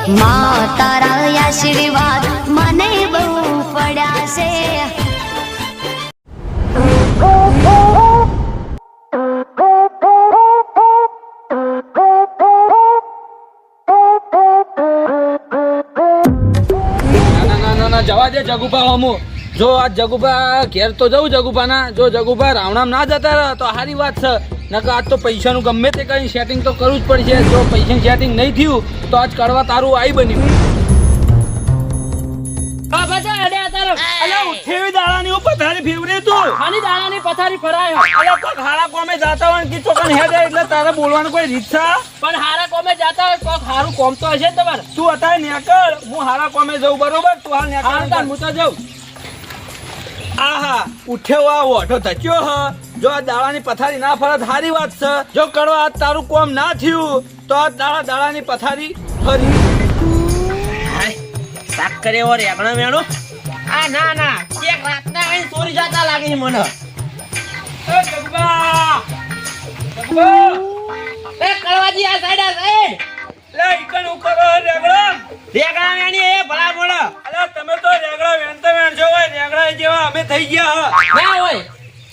માં તારા આશીર્વાદ મને બહુ પડ્યા છે. જવા દે જગુભા હમુ જો આ જગુભા ઘેર તો જવું જગુભાના જો જગુભા રાવણામ ના જતા રહે તો સારી વાત છે નકર આજ તો પૈસાનું ગમે તે કઈ સેટિંગ તો કરવું જ પડશે જો પૈસાનું સેટિંગ નહીં થયું તો આજ કરવા તારું આઈ બન્યું તારે બોલવાનું કોઈ રીત છે પણ હારા કોમે જાતા હોય કોક હારું કોમ તો હશે તમારે. તું અત્યારે નેકળ હું હારા કોમે જઉં બરોબર તું હાલ નેકળ હું તો જાઉં. આહા ઉઠ્યો આ ઓઢો ધચ્યો હ જો આ દાડાની પથારી ના ફરત સારી વાત છે જો કરવા આજ તારું કોમ ના થયું તો આ દાડાની પથારી ફરી શાક કરે ઓર રેગણા મેણો આ ના એક રાતના કઈ ચોરી જતા લાગે છે મને. એ જગબા એ કળવાજી આ સાઈડ લે ઈકણ ઉપર રેગડા રેગણા મેણી એ ભલા બોલો. અલા તમે તો રેગડા વેણતા વેણજો હોય રેગડા જેવા અમે થઈ ગયા ના હોય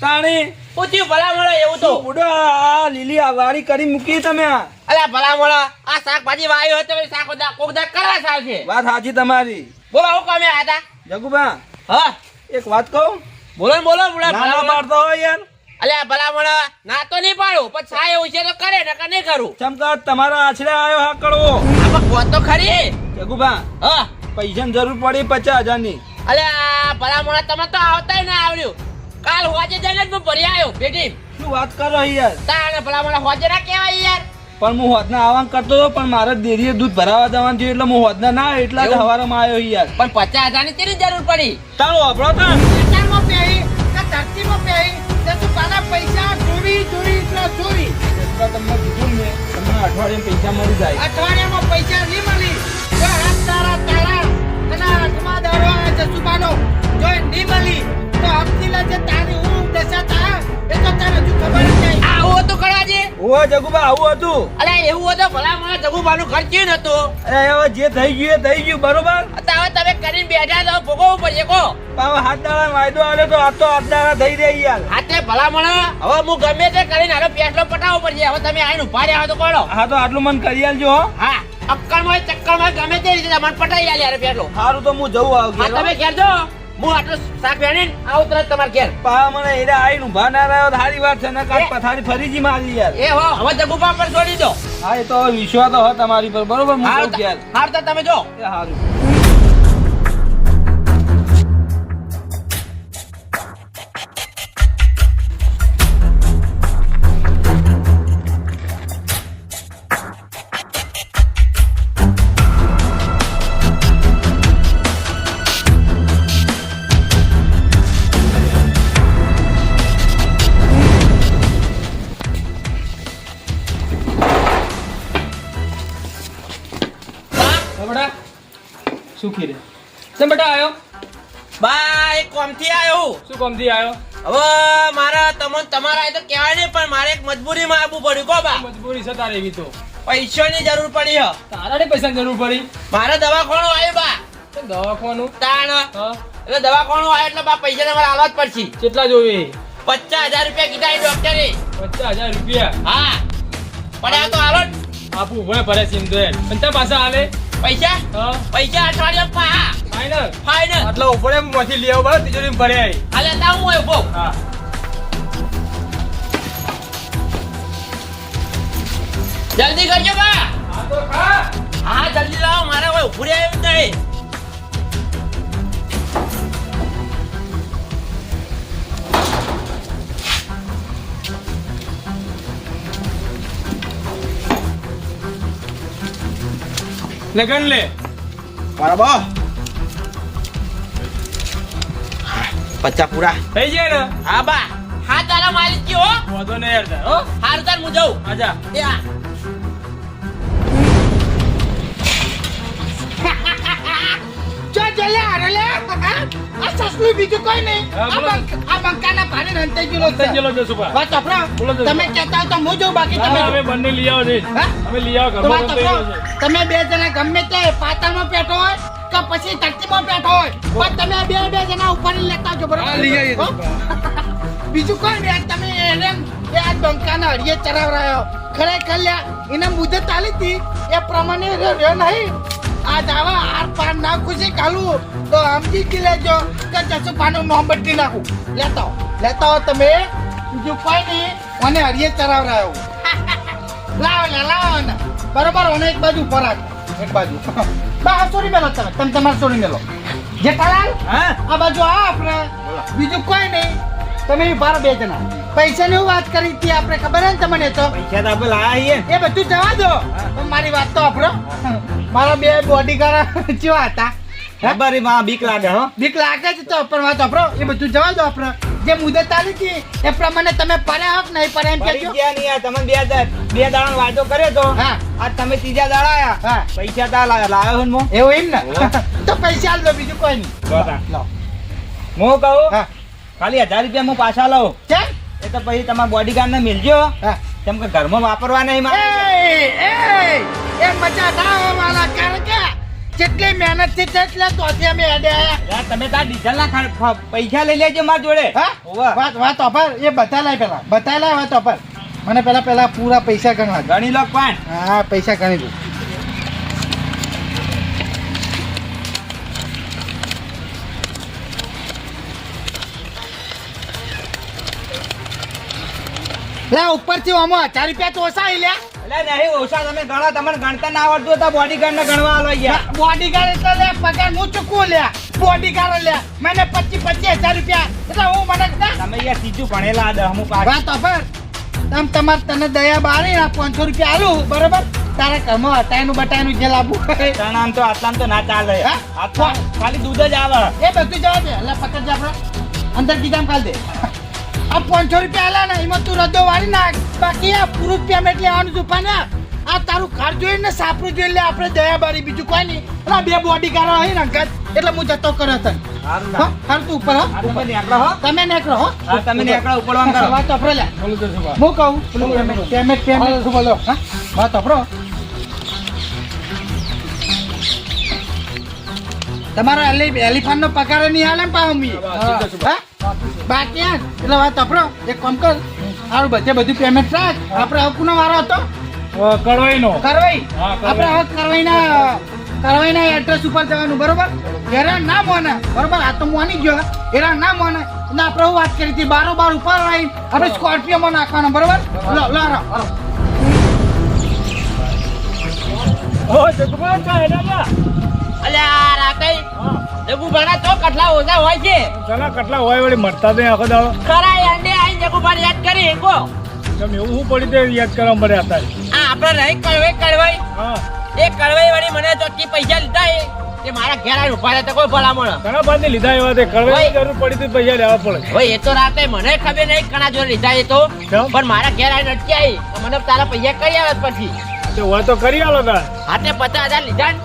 તાણી પૂછ્યું ભલા બોલો એવું તો બુડો આ લીલી આ વાડી કરી મૂકી તમે અલ્યા ભલા બોલો આ શાકભાજી વાયો હતો એ શાક કોક દા કરવા સાવશે. વાત સાચી તમારી બોલો હું કોમે આયા તા જગુબા હા એક વાત કહું બોલો ને બોલો બોલો ના ના પાડતો હોય યાર અલ્યા ભલા બોલો ના તો નહીં પાડું પણ છાય એવું છે તો કરે નકર નહીં કરું. ચમકા તમારા આછડે આવ્યો હા કડવો આમાં કોત તો ખરી જગુબા હા પૈસાની જરૂર પડી 50,000 ની અલ્યા ભલા બોલો તમે તો આવતાય ના આવડ્યું કાલ હોજે જઈને જ હું ભરી આવ્યો બેટી શું વાત કરો યાર તાણે ભલા બોલો હોજે ના કહેવાય યાર પણ હું હોદના આવવાનું કરતો હતો પણ મારે ડેરીએ દૂધ ભરાવા જવાનું થયું એટલે હું હોદના ના આવ્યો એટલા જ હવારમાં આવ્યો યાર પણ 50,000 ની તેની જરૂર પડી. તારો વાપરો તો ખેતરમાં પહેરી કે ધરતીમાં પહેરી તે તું તારા પૈસા ચોરી તમને કીધું ને તમને અઠવાડિયે પૈસા મળી જાય અઠવાડિયામાં પૈસા નહીં મળી જો હાથ તારા અને હાથમાં દાડો જસુબાનો જો નહીં મળી તો હપ્તીલા જે તારી ઊંઘ દશા તા એ તો તારે હજુ ખબર જ નહીં. આવું હતું કળવાજી ઓ જગુબા આવું હતું અલ્યા એવું હતું ભલા મને જગુબાનું ઘર કેવું નતું અરે હવે જે થઈ ગયું એ થઈ ગયું બરોબર હવે તમે કરીને બેઠા તો ભોગવવું પડશે કો પણ હાથ દાડા વાયદો આવ્યો તો આ તો હાથ દાડા થઈ રહી યાર હાથે ભલા મને હવે હું ગમે તે કરીને હાલો પેટલો પટાવવો પડશે. હવે તમે આઈને ઉભા રહ્યા તો કોડો હા તો આટલું મન કરી આલજો હો હા અક્કડમાં ચક્કરમાં ગમે તે રીતે મને પટાઈ આલે યાર પેટલો. સારું તો હું જવું હા આવું તમે ઘેર જો હું આટલું શાક વેણીને આવું તરત તમારે ઘેર. પા મને એરા આઈને ઉભા ના રહ્યો તો સારી વાત છે ને કાચ પથારી ફરીજી મારી યાર એ હો હવે જગુબા પર છોડી દો. હા એ તો હવે વિશ્વાસ તો હોય તમારી પર બરોબર હું હારું કહું યાર તો તમે જો એ સારું શું ખીરે કેમ બેટા આવ્યો બા એક કોમથી આવ્યો શું કામથી આવ્યો હવે મારા તમારા તો કહેવાય નહીં પણ મારે એક મજબૂરીમાં આવવું પડ્યું કો બા મજબૂરી છે તારે એવી તો પૈસાની જરૂર પડી હ તારાને પૈસાની જરૂર પડી મારે દવાખાનું આવ્યું બા દવાખાનું તાણ હા એટલે દવાખાનું આવ્યું એટલે બા પૈસા તમારે આલવા જ પડશે. કેટલા જોઈએ 50,000 રૂપિયા કીધા ડોક્ટરે 50,000 રૂપિયા હા પણ આ તો હાલો જ. આપું ભણે ભરે સિમ તો પણ ત્યાં પાછા હાલે પૈસા હા પૈસા અઠવાડિયા ફાઈનલ ફાઈનલ આટલા ઉપડે માંથી લઈ આવો બરાબર તિજોરી ભરે આવી હાલે તા હું ઉભો હા જલ્દી કરજો બા હા તો ખા હા જલ્દી લાવો મારે હવે ઉભું રહ્યું નહીં. લગન લે બરાબર 50 પૂરા થઈ જાય ને હા બા હા તારા માલિક કી હો વાંધો નહીં યાર તાર, હો હારું તાર હું જાઉં આજા એ હા જો જલ્યા અરે લે આ સસલું બીજું કોઈ નહીં હા, બોલો. આ બંકાના ભારે રંતાઈ ગયેલો છે. થઈ ગયેલો છે સુપા વાત સાંભળો. બોલો તો. તમે કહેતા હો તો હું જોઉં બાકી તમે અમે બંને લઈ આવો છે હા? અમે લઈ આવો તો વાત ઘરમાં બંધ થઈ સાંભળો. ગયો છે તમે બે જણા ગમે તે પાતામાં બેઠો હોય કે પછી તકતીમાં બેઠો હોય પણ તમે બે જણા ઉપર લેતા જો હા, લઈ આવીએ બરોબર હો? બીજું કોઈ નહીં તમે એને એ આ બંકાના હળીએ ચરાવરાયો ખરેખર લ્યા એને મુદત આલી હતી એ પ્રમાણે રહ્યો નહીં આ દાવા આર પાર ના ખુશી કાલું તો સમજી જ લેજો કે જસુપાનું નામ બદલી નાખું લેતા હો તમે બીજું કોઈ નહીં મને હળીએ ચરાવરાયો લાવો ને બરોબર અને એક બાજુ પર એક બાજુ બા સોરી મેલો તમે તમારે સોરી મેલો જેઠાલાલ હા આ બાજુ આ આપણે બીજું કોઈ નહીં તમે બાર બે જણા પૈસાની વાત કરી હતી આપણે ખબર ને તમને તો પૈસા તો આપણે લાયા છીએ એ બધું જવા દો પણ મારી વાત તો આપણો મારા બે બોડીગાર્ડ કેવા હતા ખબર માં બીક લાગે હો બીક લાગે છે તો પણ વાત આપણો એ બધું જવા દો આપણે જે મુદત આલી હતી એ પ્રમાણે તમે પડ્યા હો કે નહીં પડ્યા એમ પડી કહેજો ગયા નહીં આ તમે બે દાડાનો વાયદો કર્યો તો હા આ તમે ત્રીજા દાડા આયા હા પૈસા તા લાવ્યો હું મો એવું એમ ને તો પૈસા આલ દો બીજું કોઈ નહીં લાવો હું કહું હા ખાલી 1000 રૂપિયા હું પાછા લાવું ચાલ એ તો પછી તમારા બોડીગાર્ડ ને મિલજો હા કેમ કે ઘરમાં વાપરવા નહીં મારે એ મજા ના વાળા કારણ કે જેટલી મહેનત થી તેટલે તો અમે હેડે આયા યાર, તમે તાર ડીઝલ ના પૈસા લઈ લેજો મારા જોડે હા હોવે. વાત ઓફર એ બધા લાય વાત ઓફર મને પેલા પૂરા પૈસા ગણવા દો. ગણી લો પણ હા પૈસા ગણી દો લે ઉપરથી આમાં 1000 રૂપિયા તો ઓછા આઈ લે એટલે નહીં ઓછા તમે ગણો તમને ગણતા ના આવડતું તો બોડીગાર્ડ ને ગણવા આલો યાર બોડીગાર્ડ એટલે લે પગાર હું ચૂકવું લે બોડીગાર્ડ લે મને 25,000 રૂપિયા એટલે હું મને તમે યાર સીધું ભણેલા આ દહમું પાસ વાત ઓફર તને દયા બારી ના 500 રૂપિયા આલું બરોબર તારા ઘરમાં હટાયનું બટાયનું જે લાવવું હોય આમ તો આટલામ તો ના ચાલે હા? આટલા ખાલી દૂધ જ આવે એ બધું જવા દે એટલે પકડ જા આપણે અંદર કીધામ કાલ દે આ 500 રૂપિયા આલા ને એમાં તું રદ્દો વાળી નાખ બાકી આ પૂરું પેમેન્ટ લેવાનું તું પણ આ તારું ઘર જોઈને ને સાપરું જોઈને લે આપણે દયા બારી બીજું કોઈ નહીં એટલે આ બે બોડીગાર્ડ હોય ને અંકલ એટલે હું જતો કર્યો તને સારું હા હારું તું ઉપર હો આ તમે નેકળો હો તમે નીકળો હો હા તમે નેકળો ઉપડવામ કરો વાત અપરો લે બોલો તો શું વાત? હું કહું પેમેન્ટ બોલો હા વાત અપરો તમારો એલિફન્ટ નો પગાર નહીં હાલે ને પાછો મી હા બાકી આ એટલે વાત અપરો એક કામ કર સારું બધું પેમેન્ટ રાખ આપણે હવે કોનો વારો હતો કડવાઈનો કરવાઈ હા, આપણે હવે કરવાઈના એડ્રેસ ઉપર જવાનું બરોબર હેરાન ના મોને બરોબર આ તો મોની ગયો હેરાન ના મોને એટલે આપણે હું વાત કરી હતી બારોબાર ઉપર આવી આપણે સ્કોર્પિયોમાં નાખવાનો બરોબર લો લો રો ઓ જગુભાઈ ચા એડામાં અલ્યા રાકઈ જગુ ભણા તો કટલા ઓછા હોય છે ચલા કટલા હોય વળી મળતા નહીં આખો દાડો ખરા અંડે આઈ જગુ ભણ યાદ કરી એકો તમે એવું શું પડી તે યાદ કરવા મળે અત્યારે આ આપણે નહીં કળવાઈ હા એ કળવાઈ વાળી મને ચોખ્ખી પૈસા લીધા એ મારા ઘેર આવીને ઉભા રહેતા કોઈ ભલામણ ઘણા બાદ લીધા એવા તે કડવાઈની જરૂર પડી તો પૈસા લેવા પડે ભાઈ એ તો રાતે મને ખબર નહીં ઘણા જોડે લીધા એ તો કેમ? પણ મારા ઘેર આવીને અટકી આવી તો મને તારા પૈસા કરી આવે પછી તે હોય તો કરી આલો તાર હાથે 50,000 લીધા ને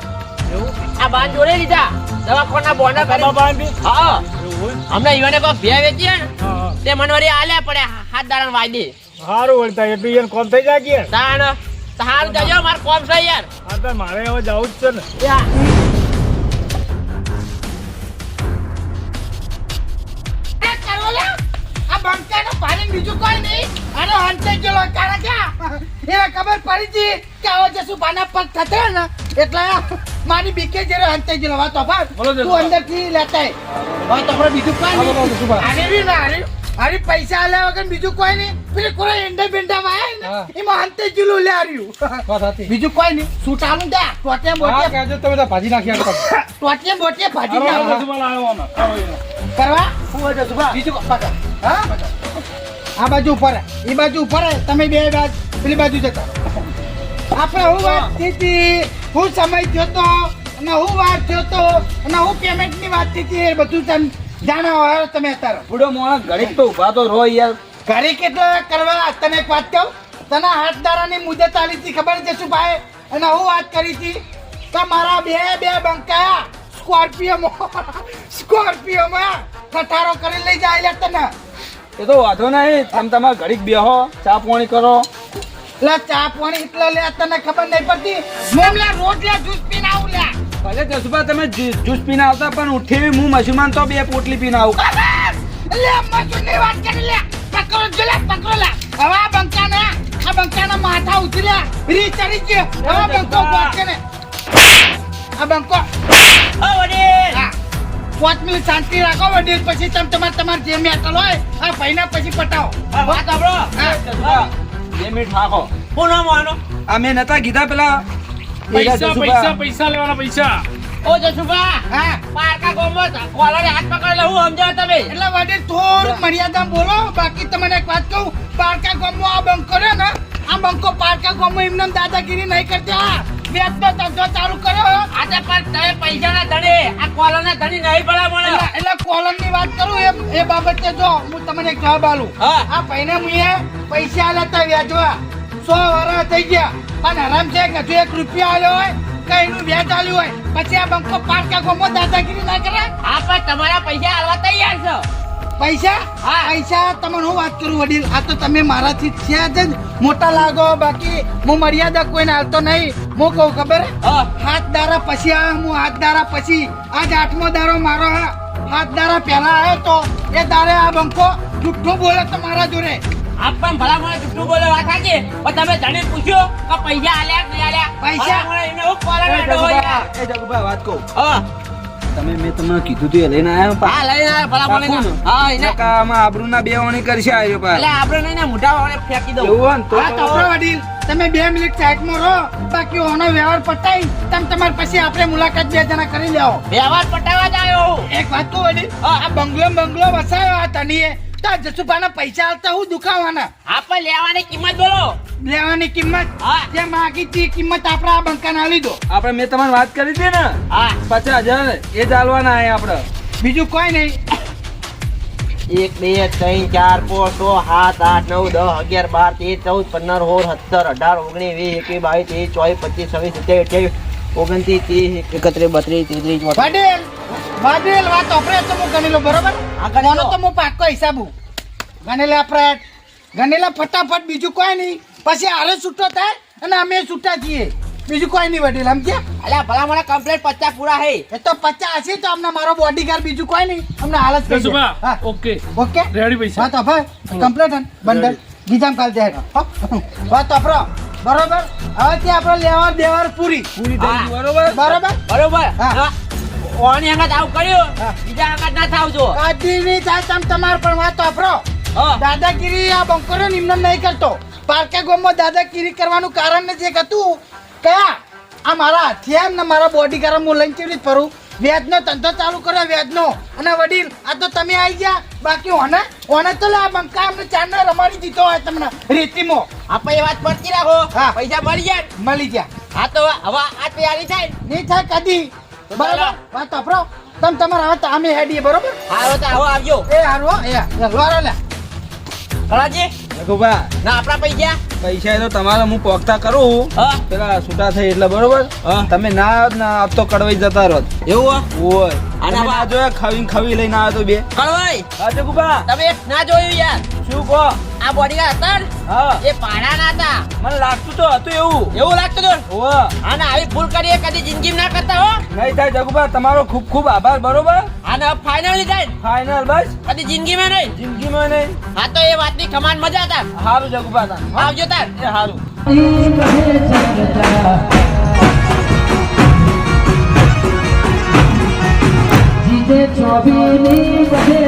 આ બાન જોડે લીધા દવાખાના બોના તમારા બાંધી હા એવું હોય હમણાં ઈવાને કોઈ ભે વેચી ને હા તે મને વળી આલ્યા પડે હાથ દાડા વાયદે સારું વળતા એટલું યાર કોમ થઈ જાય કે તાણ હાલ જજો માર કોમ છે યાર હા તો મારે હવે જવું જ છે ને આ બંકાનો પાણી બીજું કોઈ નહીં અને હંચાઈ ગયેલો કારણ કે એને ખબર પડી હતી કે આવો જસુ બાના પગ થતે ને એટલે મારી બીકે જેરો હંચાઈ ગયેલો વાત ઓફર બોલો જસુ તું અંદરથી લેતા આય. વાત ઓફર બીજું કોઈ બોલો નહીં જસુભા. આને બી ના આરી પૈસા આલ્યા વગર બીજું કોઈ નહીં પેલી કોઈ એંડા બેંડા વાય હા. ને એમાં હંચાઈ ગયેલું લે આર્યું વાત હતી બીજું કોઈ નહીં સૂટાનું દે ટોટે હા બોટે કહેજો તમે તો ભાજી નાખી આપતા ટોટે બોટે ભાજી હાલો, નાખો. જસુભા લાવ્યો આમાં. કડવાઈનો. કરવા હું હોય જસુભા બીજું પકડ હા આ બાજુ ઉપર એ બાજુ ઉપર તમે બે બાજુ પેલી બાજુ જતા રહો. આપણે હું વાત થતી હું સમય થયો તો અને હું વાત થયો તો અને હું પેમેન્ટની વાત થતી એ બધું તમે જાણો હોય તમે અત્યારે બુડો મોણા ઘડીક તો ઊભા તો રહો યાર ઘરે કેટલા કરવા તને એક વાત કહું તને હાથદારાની મુદત આલી હતી ખબર છે શું ભાઈ અને હું વાત કરી હતી કે મારા બે બંકાયા સ્કોર્પિયોમાં કટારો કરી લઈ જાય તને એ તો વાંધો નહીં તમે તમારે ઘડીક બેહો ચા પાણી કરો લે ચા પાણી એટલે લે તને ખબર નહીં પડતી હું લે રોજ લે જ્યુસ પીને આવું લે ભલે જસુભા તમે જ્યુસ પીને આવતા પણ ઉઠી હું મશુમાન તો 2 પોટલી પીને આવું લે મજૂરની વાત કરી લે પકડો લે હવે આ બંકાના માથા ઉતર્યા રી ચડી ગયો હવે બંકો વાત કરે આ બંકો ઓ વડીલ હા 5 મિનિટ શાંતિ રાખો વડીલ પછી તમે તમાર જે મેટલ હોય આ ભાઈના પછી પટાવો આ વાત સાંભળો જસુભા 2 મિનિટ રાખો હું નામ આનો આ મેં નતા કીધા પેલા પૈસા લેવાના પૈસા ઓ જસુભા હા પારકા ગોમો કોલરે હાથ પકડેલો હું સમજાવ તમે એટલે વડીલ થોડું મર્યાદામાં બોલો બાકી તમને એક વાત કહું પારકા ગામમાં આ બંકો રહ્યો ને આ બંકો પારકા ગામમાં એમને દાદાગીરી નહીં કરતા વેચનો ધંધો ચાલુ કર્યો આજે પણ તમે પૈસાના ધણી આ કોલરના ધણી નહીં ભલા મળે એટલે કોલમની વાત કરું એ બાબતે જો હું તમને એક જવાબ આલું હા. આ ભાઈને મુએ પૈસા આલ્યા તા વ્યાજવા 100 વર્ષ થઈ ગયા પણ આરામ છે કે જો 1 રૂપિયા આલ્યો હોય કે એનું વ્યાજ આલ્યું હોય પછી આ બંકો પારકા ગામમાં દાદાગીરી ના કરે હા પણ તમારા પૈસા આલવા તૈયાર છો પૈસા હા. પૈસા તમને હું વાત કરું વડીલ આ તો તમે મારાથી છે જ મોટા લાગો બાકી હું મર્યાદા કોઈને હાલતો નહીં હું કહું ખબર હે? હા. હાથ દારા પછી આ હું હાથ દારા પછી આજ 8મો દારો મારો હે હાથ દારા પહેલા આવ્યો તો એ દારે આ બંકો જુઠ્ઠું બોલે તો મારા જોડે આપ પણ ભલા મને જુઠ્ઠું બોલે વાત સાચી પણ તમે ધણી પૂછ્યો કે પૈસા આલ્યા કે નહીં આલ્યા પૈસા? ભલા મને એમને હું કોલર બેઠો હોય યાર. જગુભા વાત કહું હા તમે મેં તમને કીધું તું એ લઈને આવ્યા હા લઈને આયા ભલા મને પાકું ને? હા એને આમાં આબરૂના 2 વણી કરશે આવ્યો પા એટલે આપણે નહીં ને મોઢા વાળે ફેંકી દઉં એવું હોય ને તો હા તો આપણો વડીલ તમે 2 મિનિટ સાઈડમાં રહો બાકી ઓનો વ્યવહાર પટાઈ તમે તમારે પછી આપણે મુલાકાત 2 જણા કરી લેવો વ્યવહાર પટાવવા જ આવ્યો હું. એક વાત કહું વડીલ હા. આ બંગલો વસાયો આ તનીએ તો આ જસુભાના પૈસા આલતા હું દુખાવાના આપણે લેવાની કિંમત બોલો લેવાની કિંમત હા. જે માગી હતી કિંમત આપણે આ બંકાને આલી દો આપણે મેં તમારી વાત કરી હતી ને હા 50,000 એ ચાલવાના આયા આપણે બીજું કોઈ નહીં 1 2 3 4 5 6 7 8 9 10 11 12 13 14 15 16 17 18 19 20 21 22 23 24 25 31 વડીલ વાત ઓપરે તો હું ગણી લો બરોબર હા, ગણી લો. કોનો તો હું પાક્કો હિસાબુ ગણેલા આપણે ગણેલા ફટાફટ બીજું કોઈ નહીં પછી આરે છૂટો થાય અને અમે છૂટા છીએ બીજું કોઈ નહીં વડીલ સમજ્યા અલ્યા ભલા મને કમ્પ્લીટ 50 પૂરા હે એ તો 50 હશે તો અમને મારો બોડીગાર્ડ બીજું કોઈ નહીં અમને હાલત થઈ જસુભા જાય. ઓકે ઓકે રેડી પૈસા વાત અભર કમ્પ્લીટ હન બંડલ ગીજામ કાલ જાય વાત અપરો બરોબર હવે ત્યાં આપણે લેવા દેવાર પૂરી પૂરી થઈ ગઈ, હા. બરોબર બરોબર બરોબર હા. હા ઓની અંગત આવું કર્યું હા. બીજા અંગત ના થાવજો કાઢી નહીં થાય તમ તમાર પણ વાત અપરો હા દાદાગીરી આ બંકોરે નિમ્ન નહીં કરતો પારકા ગામમાં દાદાગીરી કરવાનું કારણ જે હતું કયા આ મારા હથિયાર ને મારા બોડીગાર્ડ હું લઈને કેવી રીતે ફરું વ્યાજનો ધંધો ચાલુ કર્યો વ્યાજનો અને વડીલ આ તો તમે આવી ગયા બાકી ઓને તો લે આ બંકા અમને ચાંદને રમાડી દીધો હોય તમને રેતીમાં આપણે એ વાત પડતી રાખો હા. પૈસા મળી જાય મળી ગયા હા તો હવે આ તૈયારી થાય નહીં થાય કદી તો બરોબર ચાલો. વાત અપરો તમારે હવે તો અમે હેડીએ બરોબર હા હવે તો આવો આવજો એ હારું હો, એ લોરો લે કળાજી જગુભા ના આપણા પૈસા પૈસા એ તો તમારે હું પોગતા કરું હા પેલા છૂટા થઈ એટલે બરોબર હા. તમે ના આવત ને આપ તો કડવાઈ જતા રહો એવું ઓય આના તમે ના બા- જોયા ખવી લઈને આવ્યો તો 2 કળવાઈ હા જગુભા તમે ના જોયું યાર શું કહો આ બોડીગાર્ડ હતા ને, હા એ પાડાના હતા મને લાગતું તો હતું એવું એવું લાગતું હતું ઓય આને આવી ભૂલ કરીએ કદી જિંદગીમાં ના કરતા હો નહીં થાય જગુભા તમારો ખૂબ ખૂબ આભાર બરોબર આને ફાઇનલી થાય ને, ફાઇનલ બસ કદી જિંદગીમાં નહીં જિંદગીમાં નહીં હા તો એ વાતની કમાન મજા હતા સારું જગુભા તા આવજો તાર એ સારું જીતે ચોબીની બધે